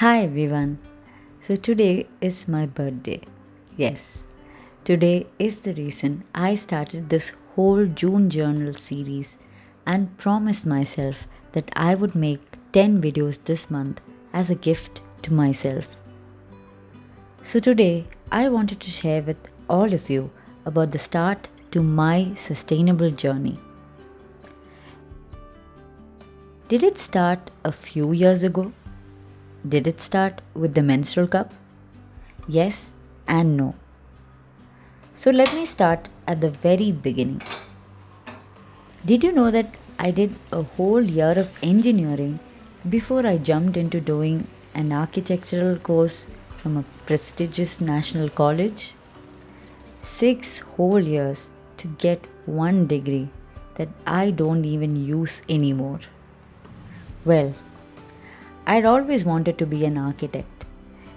Hi everyone. So today is my birthday. Yes, today is the reason I started this whole June journal series and promised myself that I would make 10 videos this month as a gift to myself. So today I wanted to share with all of you about the start to my sustainable journey. Did it start a few years ago? Did it start with the menstrual cup? Yes and no. So let me start at the very beginning. Did you know that I did a whole year of engineering before I jumped into doing an architectural course from a prestigious national college? 6 whole years to get one degree that I don't even use anymore. Well, I'd always wanted to be an architect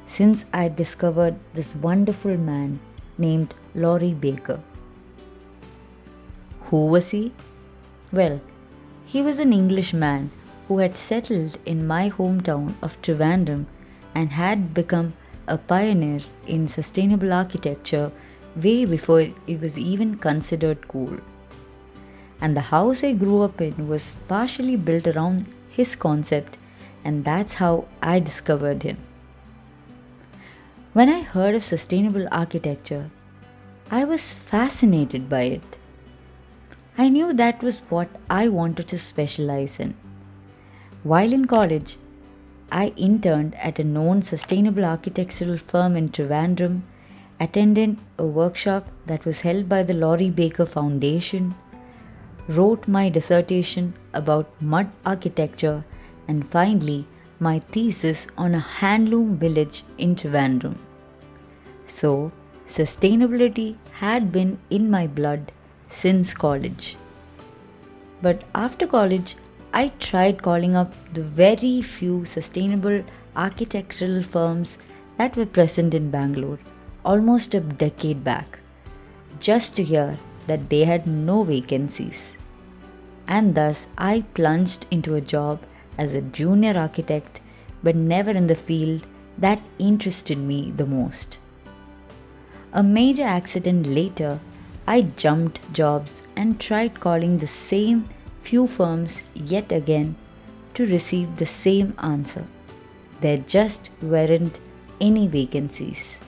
since I discovered this wonderful man named Laurie Baker. Who was he? Well, he was an Englishman who had settled in my hometown of Trivandrum and had become a pioneer in sustainable architecture way before it was even considered cool. And the house I grew up in was partially built around his concept, and that's how I discovered him. When I heard of sustainable architecture, I was fascinated by it. I knew that was what I wanted to specialize in. While in college, I interned at a known sustainable architectural firm in Trivandrum, attended a workshop that was held by the Laurie Baker Foundation, wrote my dissertation about mud architecture, and finally my thesis on a handloom village in Trivandrum. So, sustainability had been in my blood since college. But after college, I tried calling up the very few sustainable architectural firms that were present in Bangalore almost a decade back, just to hear that they had no vacancies. And thus, I plunged into a job as a junior architect, but never in the field that interested me the most. A major accident later, I jumped jobs and tried calling the same few firms yet again to receive the same answer. There just weren't any vacancies.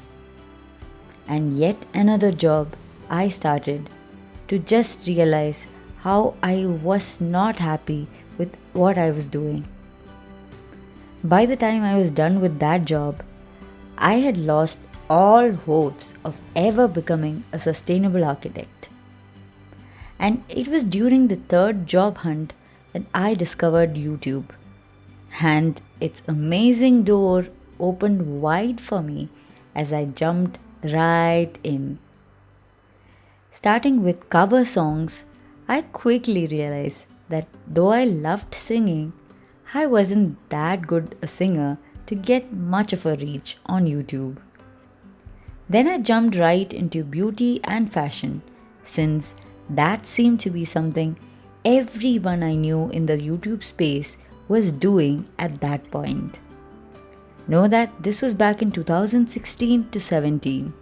And yet another job I started to just realize how I was not happy with what I was doing. By the time I was done with that job, I had lost all hopes of ever becoming a sustainable architect. And it was during the third job hunt that I discovered YouTube. And its amazing door opened wide for me as I jumped right in. Starting with cover songs, I quickly realized that though I loved singing, I wasn't that good a singer to get much of a reach on YouTube. Then I jumped right into beauty and fashion, since that seemed to be something everyone I knew in the YouTube space was doing at that point. Know that this was back in 2016 to 17.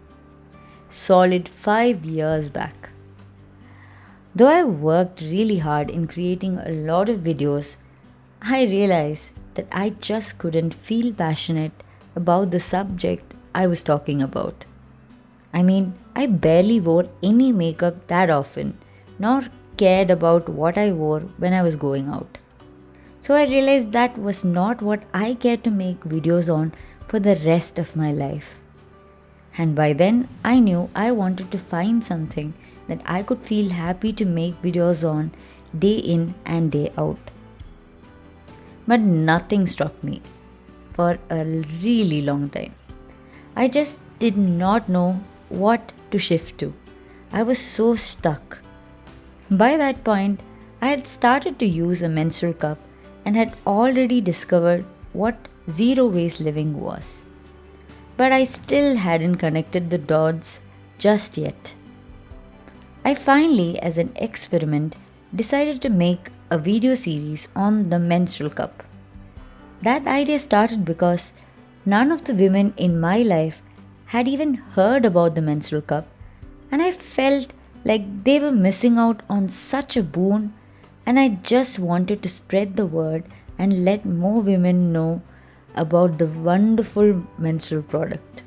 Solid 5 years back. Though I worked really hard in creating a lot of videos, I realized that I just couldn't feel passionate about the subject I was talking about. I barely wore any makeup that often, nor cared about what I wore when I was going out. So I realized that was not what I cared to make videos on for the rest of my life. And by then, I knew I wanted to find something that I could feel happy to make videos on day in and day out. But nothing struck me for a really long time. I just did not know what to shift to. I was so stuck. By that point, I had started to use a menstrual cup and had already discovered what zero waste living was. But I still hadn't connected the dots just yet. I finally, as an experiment, decided to make a video series on the menstrual cup. That idea started because None of the women in my life had even heard about the menstrual cup, and I felt like they were missing out on such a boon, and I just wanted to spread the word and let more women know about the wonderful menstrual product.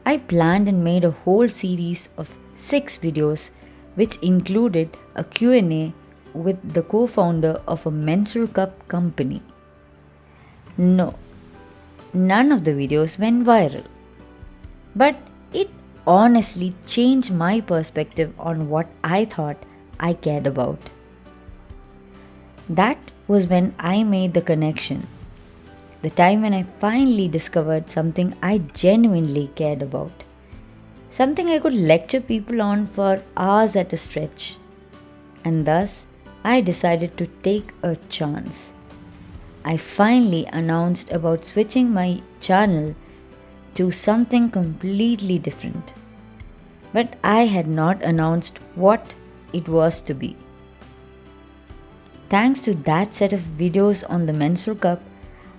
I planned and made a whole series of 6 videos which included a Q&A with the co-founder of a menstrual cup company. No, none of the videos went viral, but it honestly changed my perspective on what I thought I cared about. That was when I made the connection, the time when I finally discovered something I genuinely cared about, something I could lecture people on for hours at a stretch. And thus, I decided to take a chance. I finally announced about switching my channel to something completely different. But I had not announced what it was to be. Thanks to that set of videos on the menstrual cup,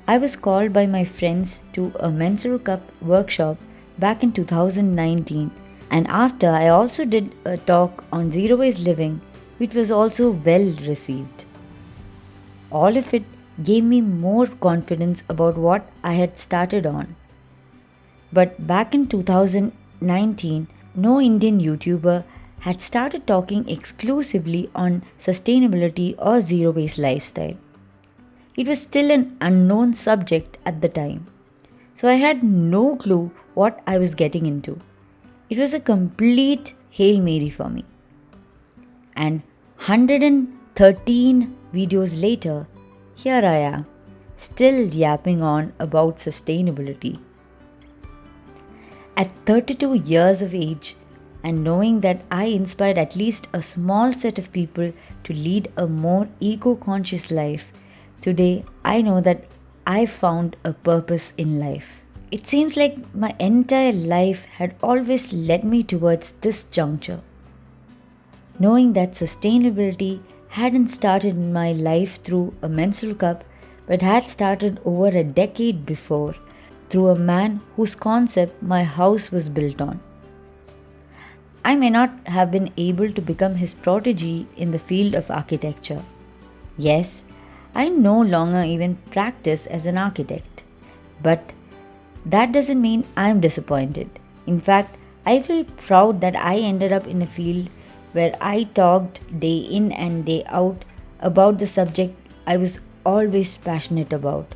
I was called by my friends to a menstrual cup workshop back in 2019, and after I also did a talk on zero waste living, which was also well received. All of it gave me more confidence about what I had started on. But back in 2019, no Indian YouTuber had started talking exclusively on sustainability or zero waste lifestyle. It was still an unknown subject at the time, so I had no clue what I was getting into. It was a complete Hail Mary for me. And 113 videos later, here I am, still yapping on about sustainability. At 32 years of age, and knowing that I inspired at least a small set of people to lead a more eco-conscious life, today I know that I found a purpose in life. It seems like my entire life had always led me towards this juncture. Knowing that sustainability hadn't started in my life through a menstrual cup, but had started over a decade before through a man whose concept my house was built on. I may not have been able to become his protege in the field of architecture. Yes, I no longer even practice as an architect. But that doesn't mean I'm disappointed. In fact, I feel proud that I ended up in a field where I talked day in and day out about the subject I was always passionate about.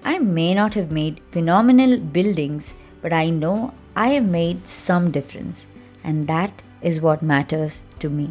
I may not have made phenomenal buildings, but I know I have made some difference, and that is what matters to me.